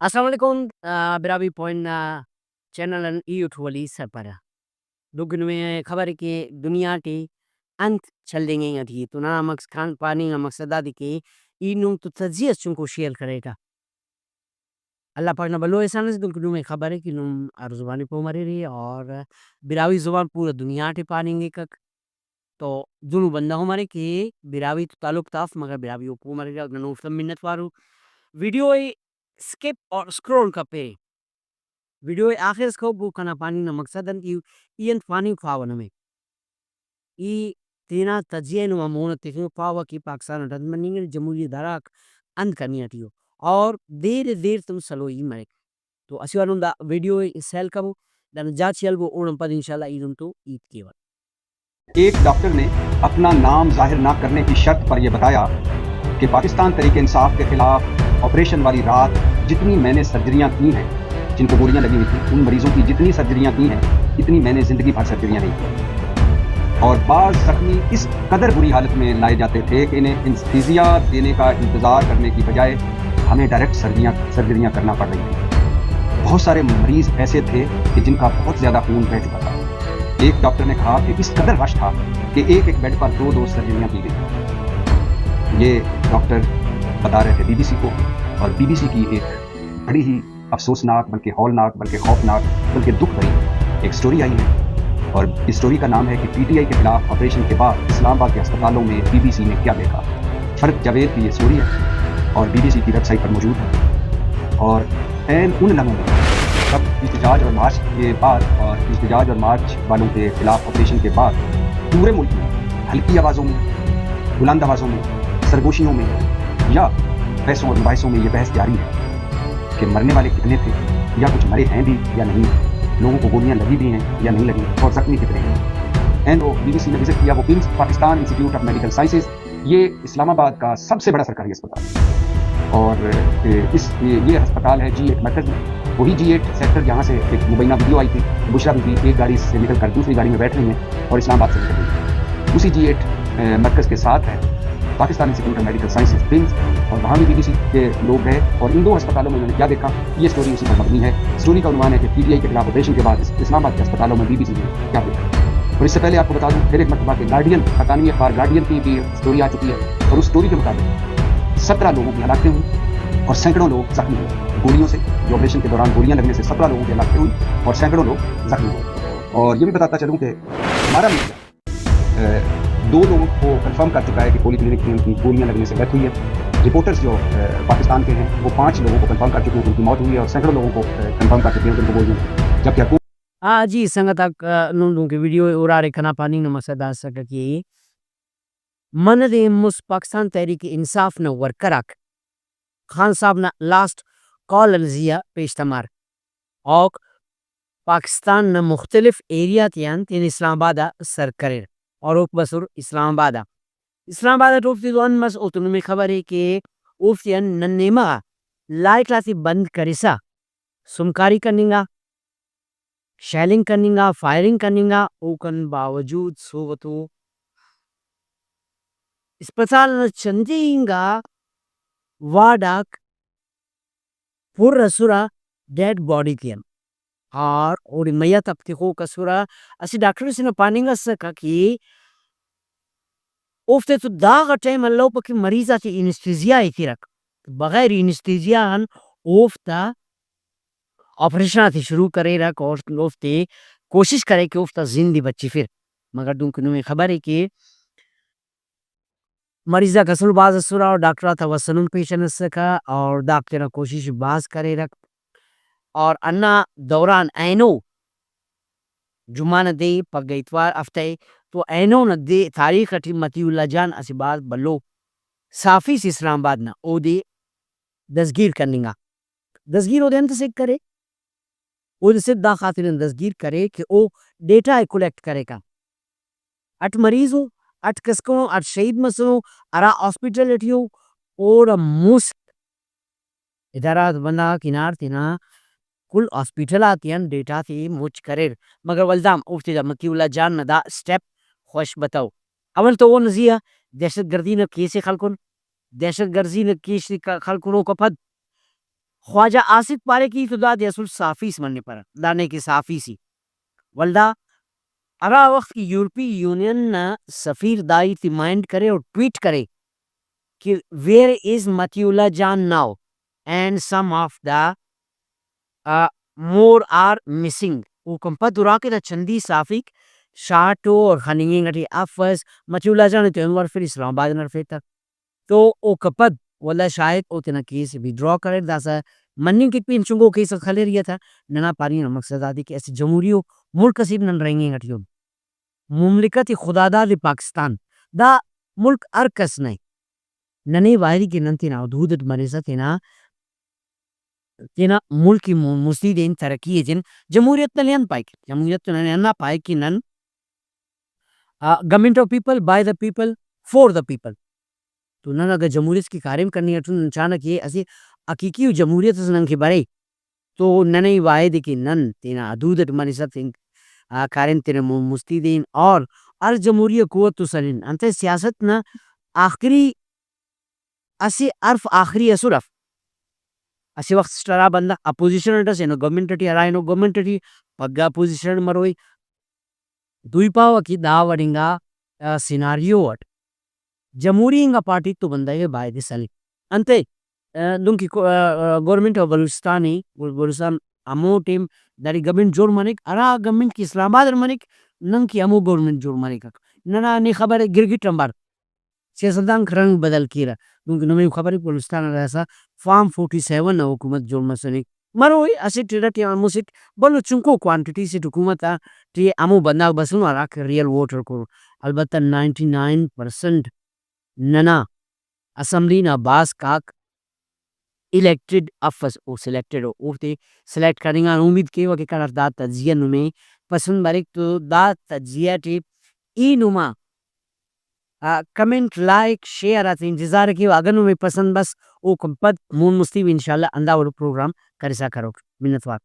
Assalamualaikum, Birabi Point channel and YouTube wali sarpara. Dugun में खबर है कि दुनिया के अंत चल देंगे अधी तो ना मक्स खान पानी ना मकसदा दी के इन्हों तो तजियस चुनको शेयर करेगा अल्लाह पाक ना बलो ऐसा नहीं दुगनु में खबर है कि नुम आर जुबानी पो मरे रही और बिरावी जुबान पूरा दुनिया के पानी का तो जुनू बंदा हमारे कि बिरावी तो ताल्लुक ताफ मगर बिरावी वो पो मरे रहा गनो फिल्म मिन्नत वारू वीडियो स्किप और स्क्रॉल का पे वीडियो आखिर स्कोप बुकना पानी ना मकसदन की ईयन पानी फावन में ई तीना तजियन व मोन तिखियो पावा की पाकिस्तान रदमनिंग जमहूरी दाराक अंत करनी हटियो और देर देर तुम सलो ई मरे तो असिवानुं दा वीडियो सेल कबो दन जाचियल वो ओणम पद इंशाल्लाह ईदुम तो ईद केवल एक डॉक्टर ने अपना नाम जाहिर ना करने की शर्त पर यह बताया कि पाकिस्तान तरीके इंसाफ के खिलाफ ऑपरेशन वाली रात जितनी मैंने सर्जरियां की हैं, जिनको गोलियां लगी हुई थी, उन मरीजों की जितनी सर्जरियां की हैं, इतनी मैंने ज़िंदगी भर सर्जरियां नहीं की। और बाज़ ज़ख्मी इस कदर बुरी हालत में लाए जाते थे कि इन्हें एनेस्थीसिया देने का इंतज़ार करने की बजाय हमें डायरेक्ट सर्जरियां करना पड़ रही थी। बहुत सारे मरीज़ ऐसे थे कि जिनका बहुत ज़्यादा खून बह चुका था। एक डॉक्टर ने कहा कि इस कदर रश था कि एक एक बेड पर दो दो सर्जरियां की गई। ये डॉक्टर बता रहे थे बीबीसी को, और बीबीसी की एक बड़ी ही अफसोसनाक, बल्कि हौलनाक, बल्कि खौफनाक, बल्कि दुख भरी एक स्टोरी आई है। और इस स्टोरी का नाम है कि पीटीआई के खिलाफ ऑपरेशन के बाद इस्लामाबाद के अस्पतालों में बीबीसी ने क्या देखा। फर्क जावेद की ये स्टोरी है और बीबीसी की वेबसाइट पर मौजूद है। और ऐन उन लम्हों में तब इhtजाज और मार्च के बाद और इhtजाज और मार्च वालों के खिलाफ ऑपरेशन के बाद पूरे मुल्क में हल्की आवाज़ों में, बुलंद आवाज़ों में, सरगोशियों में या बहसों और मुबाहिसों में ये बहस जारी है कि मरने वाले कितने थे, या कुछ मरे हैं भी या नहीं, लोगों को गोलियां लगी भी हैं या नहीं लगी, और ज़ख्मी कितने हैं। एंड बीबीसी ने विजिट किया वो Kings Pakistan institute of medical sciences, ये इस्लामाबाद का सबसे बड़ा सरकारी अस्पताल। और ये अस्पताल है G8 मरकज़ में। वही G8 सेक्टर जहाँ से एक मुबैना वीडियो आई थी, बुशरा बीबी एक गाड़ी से निकल कर दूसरी गाड़ी में बैठ रही हैं और इस्लामाबाद से निकल रही हैं। उसी G8 मरकज़ के साथ है Pakistan institute of medical sciences Kings, और वहाँ भी बीबीसी के लोग गए और इन दो अस्पतालों में उन्होंने क्या देखा, ये स्टोरी उसी पर मबनी है। स्टोरी का उन्वान है कि पीटीआई के खिलाफ ऑपरेशन के बाद इस्लामाबाद के अस्पतालों में बीबीसी ने क्या देखा। और इससे पहले आपको बता दूं फिर एक मरतबा के गार्डियन, हकानी अखबार गार्डियन की भी स्टोरी आ चुकी है, और उस स्टोरी के मुताबिक 17 लोगों की हलाकतें हुई और सैकड़ों लोग जख्मी हुए गोलियों से। जो ऑपरेशन के दौरान गोलियां लगने से 17 लोगों की हलाकतें हुई और सैकड़ों लोग जख्मी हुए। और ये भी बताता चलूँ कि हमारा मीडिया 2 लोगों को कंफर्म कर चुका है कि पॉलीक्लिनिक में उनकी गोलियां लगने से डेथ हुई है। रिपोर्टर्स जो पाकिस्तान के हैं वो 5 लोगों को कंफर्म कर चुके हैं कि उनकी मौत हुई है, और सैकड़ों लोगों को कंफर्म कर चुके हैं कि उनको गोलियां, जबकि हाँ जी संगत नुंदू के वीडियो उरारे खना पानी न मकसदा सका कि मन दे मुस पाकिस्तान तहरीक इंसाफ न वर्करक खान साहब ना लास्ट कॉल अलजिया पेशतमार और पाकिस्तान न मुख्तलिफ एरिया तियान तीन इस्लामाबाद सर करेर और ओक बसुर इस्लामाबाद टोफती दोन मस उतनु में खबर है कि ओफियन नन्नेमा लाई क्लासी बंद करिसा सुमकारी करनिंगा शैलिंग करनिंगा फायरिंग करनिंगा ओकन बावजूद सोवतो अस्पताल न चंदींगा वाडाक पूरा सुरा डेड बॉडी तियन और मैया तप्तिको कसुरा असी डॉक्टर से न पानिंगा सका कि ओफ्ते तो दाग टाइम अल्लाह पकी मरीजा की एनेस्थीसिया इतिरक बगैर एनेस्थीसिया हन ओफ्ता ऑपरेशन थी शुरू करे रख और ओफ्ते कोशिश करे कि ओफ्ता जिंदी बच्ची फिर मगर दुंकनु में खबर है कि मरीजा कसुल बाज सुरा और डॉक्टर था वसनुम पेशन सका और डॉक्टर कोशिश बाज करे रख और अन्ना दौरान ऐनो जुमान दे पग इतवार हफ्ते तो ऐनो न दे तारीख अटी मतीउल्ला जान असिबाद बल्लो साफी से इस्लामाबाद ना ओ दे दसगीर करनिंगा दसगीर ओ अंत से करे ओ से दा खातिर दसगीर करे कि ओ डेटा कलेक्ट करेगा अट मरीजों अट कसको अट शहीद मसो अरा हॉस्पिटल एटियो और मुस इधर बंदा किनार तिना कुल हॉस्पिटल आतियन डेटा थी मुझ करेर मगर वल्दाम उफ्ते जा मकीउल्ला जान नदा स्टेप खुश बताओ अवल तो वो नजिया दहशत गर्दी न कैसे खलकुन दहशत गर्दी न कैसे खलकुनों को पद خواجہ آصف پارے کی تو دا دیسل صافی سمنے پر دانے کی صافی سی ولدا ارا وقت کی یورپی یونین نا سفیر دائی تی مائنڈ کرے اور ٹویٹ کرے کہ ویئر از متیولا جان now and some of the more are missing او کمپا درا کے دا چندی صافیک شاٹو اور خنینگیں گٹی افز متیولا جان تو انوار پھر اسلام آباد نرفے تک تو او کپد ولا شاید او تینا کیس بھی ڈرا کرے دا سا مننگ کی پین چنگو کیس خلے ریا تھا ننا پانی نا مقصد آدھی کہ ایسی جمہوریو ملک کسیب نن رہیں گٹیو مملکت خداداد پاکستان دا ملک ارکس نہیں ننے واحدی کی نن تینا حدودت مریضا تینا ملکی مسیدین ترقی ہے جن جمہوریت نلیان پائے کی جمہوریت نلیان پائے کی نن government of people by the people for the people تو نن اگر جمہوریت کی کاریم کرنی ہے تو نن چانک یہ اسی حقیقی جمہوریت نن کی بڑے تو ننے واحدی کی نن تینا حدودت مریضا تینا کاریم تینا مستیدین اور ار جمہوریہ قوت تو سلین انتے سیاست نا آخری اسی عرف آخری اصرف اسی وقت سٹرا بندہ اپوزیشن اٹھا سینو گورنمنٹ ٹی ارائنو گورنمنٹ ٹی پگا اپوزیشن مروئی دوئی پاوا کی دا وڑنگا سیناریو وٹ جمہوری انگا پارٹی تو بندہ ہے بائی دی سلی انتے دن کی government of بلوچستانی Balochistan Ammu team داری گورنمنٹ جوڑ منک ارا گورنمنٹ کی اسلام آباد منک نن کی امو گورنمنٹ جوڑ منک ننا نی خبر گرگٹ نمبر سیاستدان رنگ بدل کیرا دن کی نمی خبری بلوچستان رہسا فارم 47 نا حکومت جوڑ مسنک مروئی اسی ٹیرٹی آموسک بلو چنکو کوانٹیٹی سے حکومت تی امو بندہ بسنو اراک ریل ووٹر کو البتہ 99% ننا اسمبلی نا باس کاک الیکٹڈ افس او سلیکٹڈ او تے سلیکٹ کریں گا امید کے وقت کار دا تجزیہ نمیں پسند بارک تو دا تجزیہ ٹیپ ای نما کمنٹ لائک شیئر آتے انتظار کی اگر نمیں پسند بس او کمپت مون مستیب انشاءاللہ اندہ اور پروگرام کرسا کرو منتوار